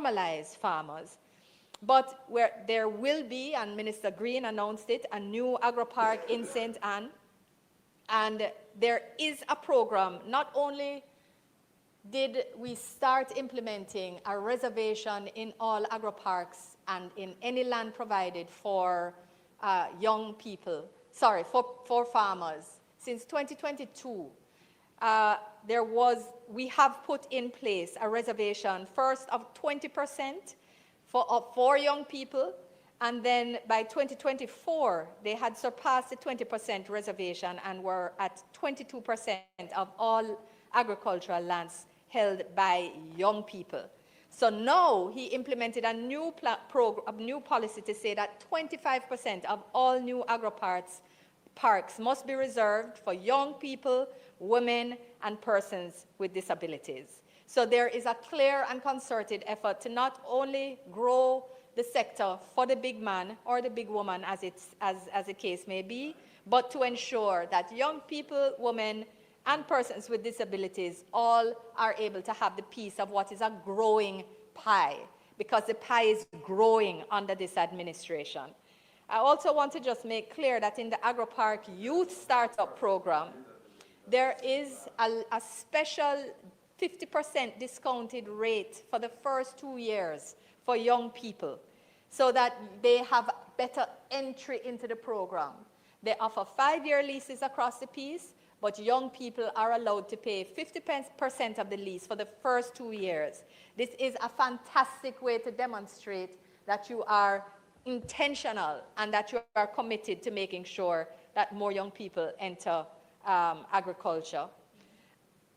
normalize farmers. But where there will be, and Minister Green announced it, a new agro-park in St. Anne. And there is a program. Not only did we start implementing a reservation in all agro-parks and in any land provided for young people, for farmers. Since 2022, we have put in place a reservation first of 20% for young people, and then by 2024, they had surpassed the 20% reservation and were at 22% of all agricultural lands held by young people. So now he implemented a new policy to say that 25% of all new agro-parks must be reserved for young people, women, and persons with disabilities. So there is a clear and concerted effort to not only grow the sector for the big man or the big woman, as the case may be, but to ensure that young people, women, and persons with disabilities all are able to have the piece of what is a growing pie, because the pie is growing under this administration. I also want to just make clear that in the AgroPark Youth Startup Program, there is a special 50% discounted rate for the first 2 years for young people, so that they have better entry into the program. They offer 5-year leases across the piece, but young people are allowed to pay 50% of the lease for the first 2 years. This is a fantastic way to demonstrate that you are intentional and that you are committed to making sure that more young people enter agriculture.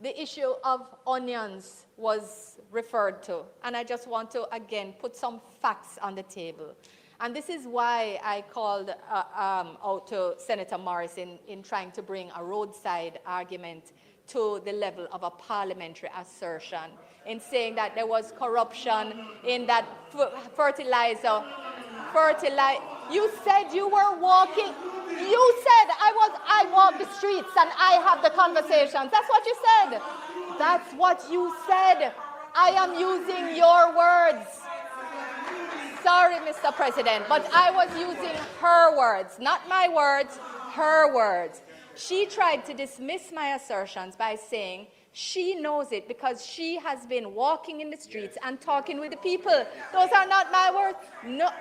The issue of onions was referred to, and I just want to, again, put some facts on the table. And this is why I called out to Senator Morris in trying to bring a roadside argument to the level of a parliamentary assertion, in saying that there was corruption in that fertilizer. You said you were walking. You said I walk the streets and I have the conversations. That's what you said. That's what you said. I am using your words. Sorry, Mr. President, but I was using her words, not my words, her words. She tried to dismiss my assertions by saying she knows it because she has been walking in the streets and talking with the people. Those are not my words. No.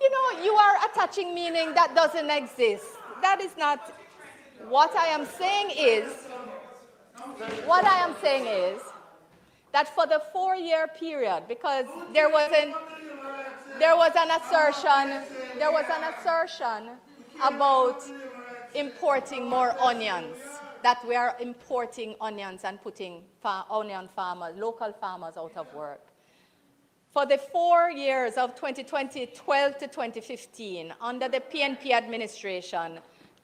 You know, you are attaching meaning that doesn't exist. That is not what I am saying is, that for the 4-year period, because there was an assertion about importing more onions, that we are importing onions and putting onion farmers, local farmers out of work. For the 4 years of 2012 to 2015, under the PNP administration,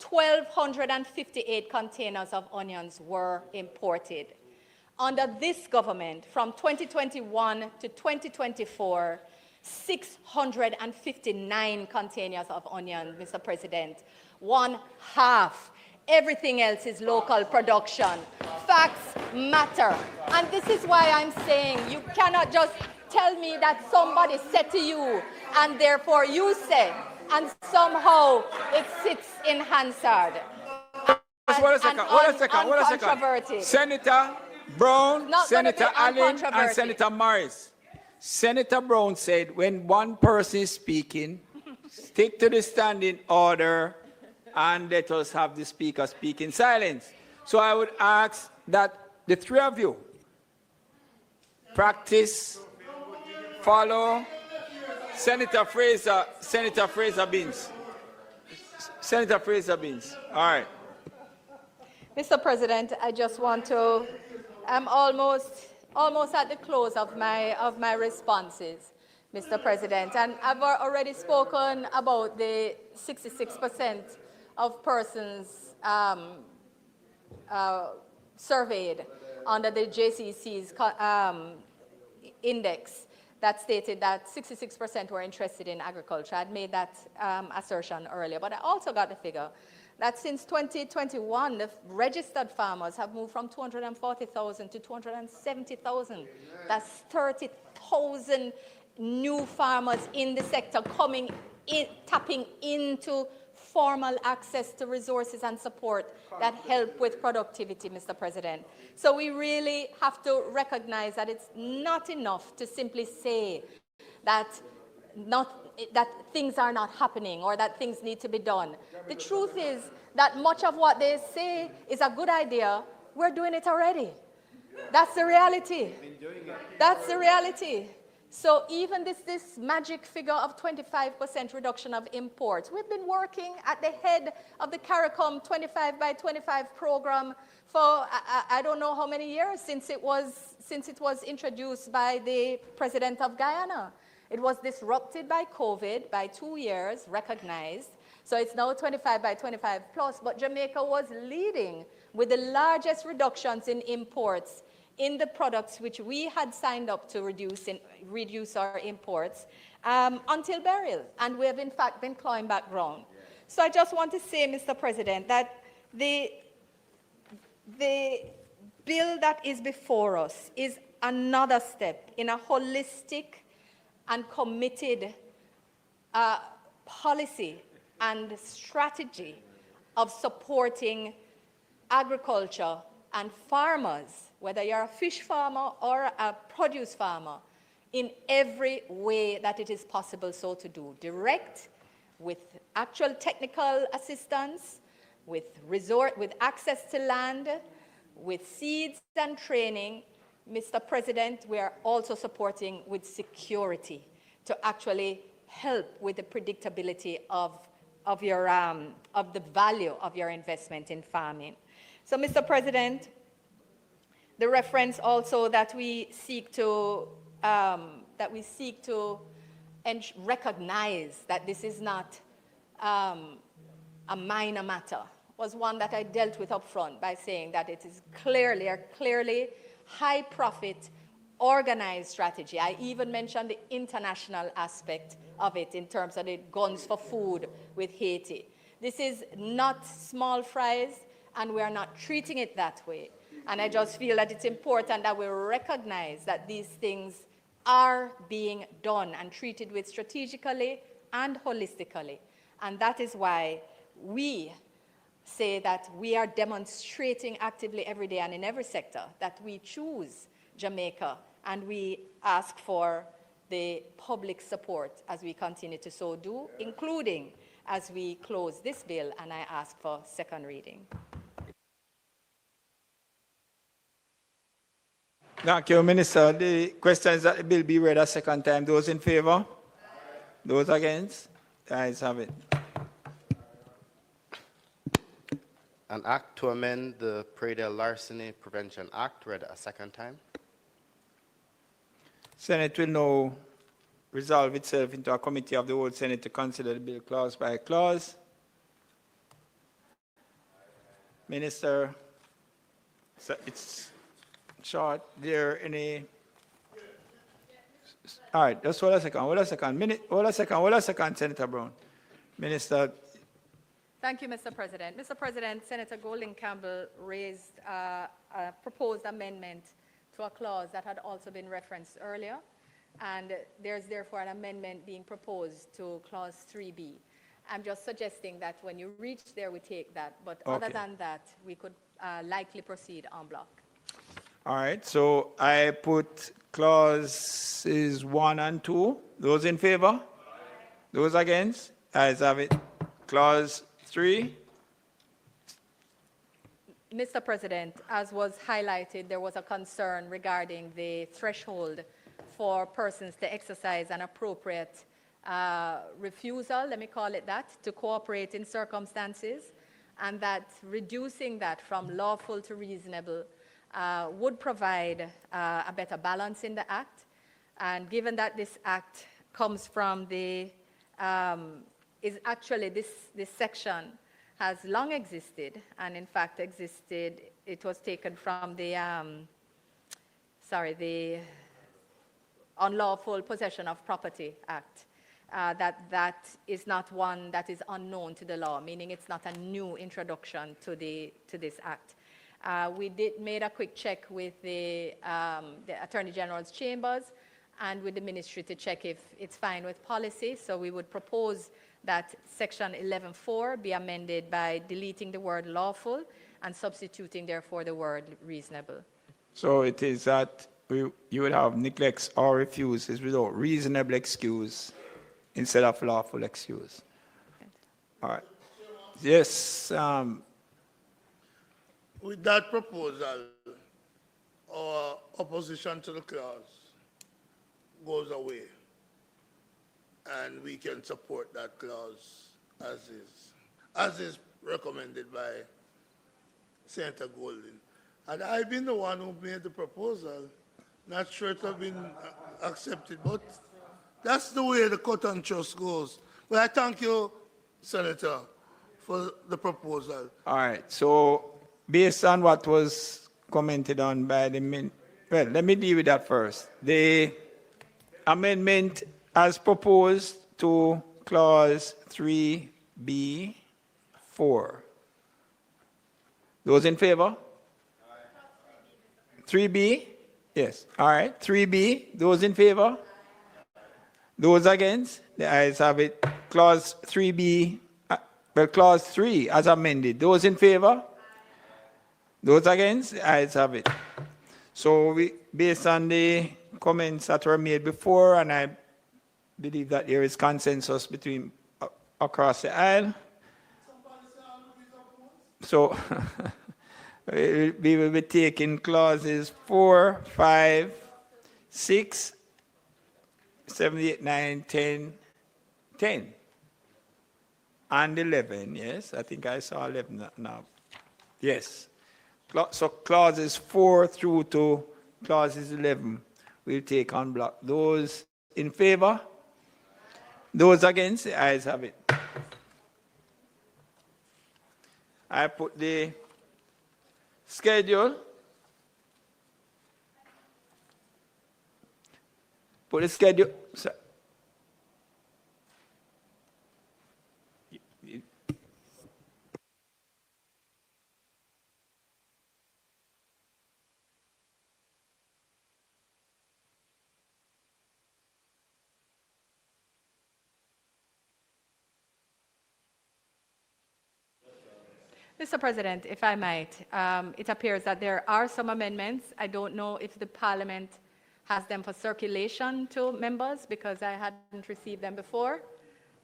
1,258 containers of onions were imported. Under this government, from 2021 to 2024, 659 containers of onions, Mr. President. 1/2. Everything else is local production. Facts matter. And this is why I'm saying you cannot just tell me that somebody said to you, and therefore you say, and somehow it sits in Hansard. Hold a second. Senator Brown, Senator Allen, and Senator Morris. Senator Brown said when one person is speaking, stick to the standing order and let us have the speaker speak in silence. So I would ask that the three of you practice, follow Senator Fraser Beans. Senator Fraser Beans. All right. Mr. President, I just want to, I'm almost at the close of my responses, Mr. President, and I've already spoken about the 66% of persons surveyed under the JCC's index that stated that 66% were interested in agriculture. I'd made that assertion earlier, but I also got the figure that since 2021, the registered farmers have moved from 240,000 to 270,000. That's 30,000 100,000 new farmers in the sector coming in, tapping into formal access to resources and support that help with productivity, Mr. President. So we really have to recognize that it's not enough to simply say that things are not happening or that things need to be done. The truth is that much of what they say is a good idea. We're doing it already. That's the reality. That's the reality. So even this magic figure of 25% reduction of imports, we've been working at the head of the CARICOM 25 by 25 program for I don't know how many years since it was introduced by the president of Guyana. It was disrupted by COVID by 2 years, recognized. So it's now 25 by 25 plus, but Jamaica was leading with the largest reductions in imports in the products which we had signed up to reduce our imports until burial. And we have in fact been clawing back ground. So I just want to say, Mr. President, that the bill that is before us is another step in a holistic and committed policy and strategy of supporting agriculture and farmers, whether you're a fish farmer or a produce farmer, in every way that it is possible so to do. Direct, with actual technical assistance, with access to land, with seeds and training. Mr. President, we are also supporting with security to actually help with the predictability of the value of your investment in farming. So, Mr. President, the reference also that we seek to recognize that this is not a minor matter was one that I dealt with up front by saying that it is clearly high profit, organized strategy. I even mentioned the international aspect of it in terms of the guns for food with Haiti. This is not small fries, and we are not treating it that way. And I just feel that it's important that we recognize that these things are being done and treated with strategically and holistically. And that is why we say that we are demonstrating actively every day and in every sector that we choose Jamaica, and we ask for the public support as we continue to so do, including as we close this bill, and I ask for second reading. Thank you, Minister. The question is that the bill be read a second time. Those in favor? Those against? The ayes have it. An act to amend the Predial Larceny Prevention Act, read a second time. Senate will now resolve itself into a committee of the whole Senate to consider the bill clause by clause. Minister, it's short. There any? All right, just hold a second, Senator Brown. Minister. Thank you, Mr. President. Mr. President, Senator Golding Campbell raised a proposed amendment to a clause that had also been referenced earlier, and there's therefore an amendment being proposed to clause 3B. I'm just suggesting that when you reach there, we take that, but okay. Other than that, we could likely proceed en bloc. All right, so I put clauses 1 and 2. Those in favor? Those against? Ayes have it. Clause 3. Mr. President, as was highlighted, there was a concern regarding the threshold for persons to exercise an appropriate refusal, let me call it that, to cooperate in circumstances, and that reducing that from lawful to reasonable would provide a better balance in the Act. And given that this Act comes from the is actually this section has long existed, and in fact existed, it was taken from the Unlawful Possession of Property Act. That is not one that is unknown to the law, meaning it's not a new introduction to this Act. We made a quick check with the Attorney General's chambers, and with the ministry to check if it's fine with policy. So we would propose that section 11.4 be amended by deleting the word lawful and substituting therefore the word reasonable. So it is that you would have neglects or refuses without reasonable excuse instead of lawful excuse. All right. Yes. With that proposal, our opposition to the clause goes away, and we can support that clause as is recommended by Senator Golden. And I've been the one who made the proposal. Not sure it has been accepted, but that's the way the cut and trust goes. Well, I thank you, Senator, for the proposal. All right. So based on what was commented on by the well, let me deal with that first. The amendment as proposed to clause 3B4. Those in favor? 3B? Yes. All right. 3B. Those in favor? Those against? The ayes have it. Clause 3B, clause 3 as amended. Those in favor? Those against? The ayes have it. So based on the comments that were made before, and I believe that there is consensus between across the aisle. So we will be taking clauses 4, 5, 6, 7, 8, 9, 10, 10, and 11. Yes, I think I saw 11 now. Yes. So clauses 4 through to clauses 11 we'll take on block. Those in favor? Those against? The ayes have it. I put the schedule. Put the schedule. Mr. President, if I might, it appears that there are some amendments. I don't know if the Parliament has them for circulation to members because I hadn't received them before,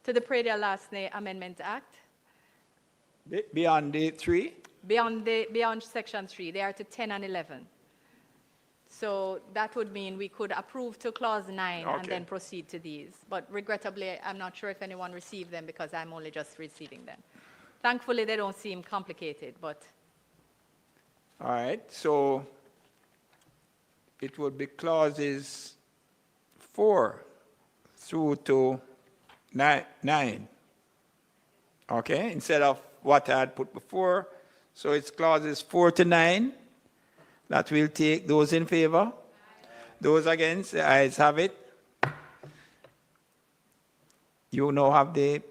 to the Pradial Larceny Amendment Act. Beyond the 3? Beyond Section 3, they are to 10 and 11. So that would mean we could approve to Clause 9 and then proceed to these. But regrettably, I'm not sure if anyone received them because I'm only just receiving them. Thankfully, they don't seem complicated, but... All right, so it would be clauses 4 through to 9. Okay, instead of what I had put before. So it's clauses 4 to 9 that we'll take. Those in favor? Those against? The ayes have it. You now have the